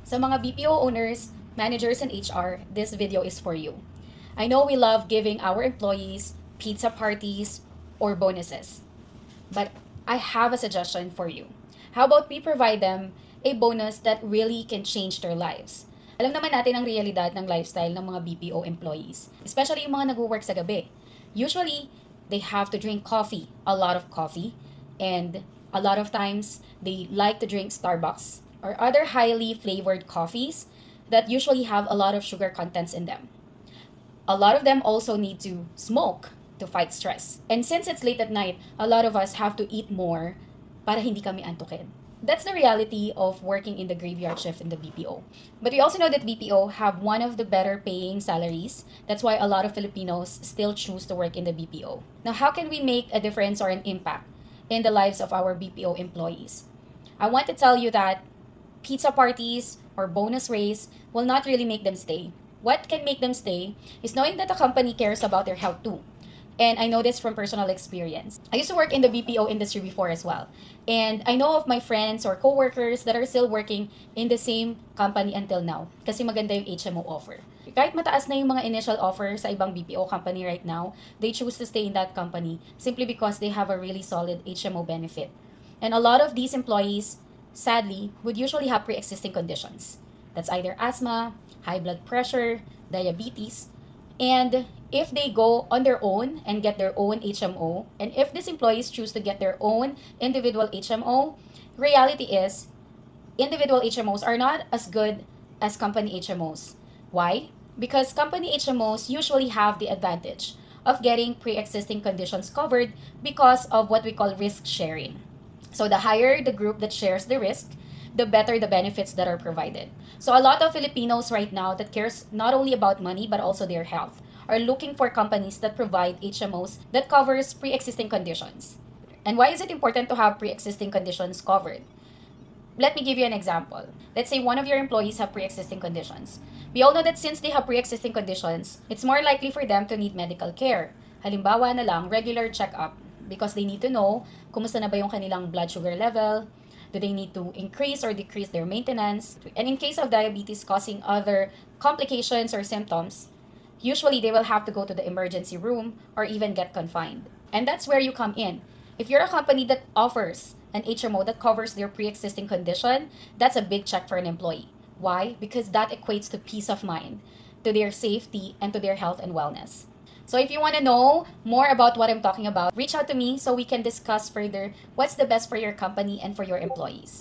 Sa mga BPO owners, managers, and HR, this video is for you. I know we love giving our employees pizza parties or bonuses, but I have a suggestion for you. How about we provide them a bonus that really can change their lives? Alam naman natin ang realidad ng lifestyle ng mga BPO employees, especially yung mga nag-work sa gabi. Usually, they have to drink coffee, a lot of coffee, and a lot of times they like to drink Starbucks or other highly flavored coffees that usually have a lot of sugar contents in them. A lot of them also need to smoke to fight stress. And since it's late at night, a lot of us have to eat more para hindi kami antukin. That's the reality of working in the graveyard shift in the BPO. But we also know that BPO have one of the better paying salaries. That's why a lot of Filipinos still choose to work in the BPO. Now, how can we make a difference or an impact in the lives of our BPO employees? I want to tell you that pizza parties or bonus raise will not really make them stay. What can make them stay is knowing that the company cares about their health too. And I know this from personal experience. I used to work in the BPO industry before as well. And I know of my friends or coworkers that are still working in the same company until now. Kasi maganda yung HMO offer. Kahit mataas na yung mga initial offer sa ibang BPO company right now, they choose to stay in that company simply because they have a really solid HMO benefit. And a lot of these employees, sadly, would usually have pre-existing conditions. That's either asthma, high blood pressure, diabetes, and if they go on their own and get their own HMO, and if these employees choose to get their own individual HMO, reality is individual HMOs are not as good as company HMOs. Why? Because company HMOs usually have the advantage of getting pre-existing conditions covered because of what we call risk sharing. So the higher the group that shares the risk, the better the benefits that are provided. So a lot of Filipinos right now that cares not only about money but also their health are looking for companies that provide HMOs that covers pre-existing conditions. And why is it important to have pre-existing conditions covered? Let me give you an example. Let's say one of your employees have pre-existing conditions. We all know that since they have pre-existing conditions, it's more likely for them to need medical care. Halimbawa na lang, regular check-up because they need to know kumusta na ba yung kanilang blood sugar level, do they need to increase or decrease their maintenance? And in case of diabetes causing other complications or symptoms, usually they will have to go to the emergency room or even get confined. And that's where you come in. If you're a company that offers an HMO that covers their pre-existing condition, that's a big check for an employee. Why? Because that equates to peace of mind, to their safety, and to their health and wellness. So if you want to know more about what I'm talking about, reach out to me so we can discuss further what's the best for your company and for your employees.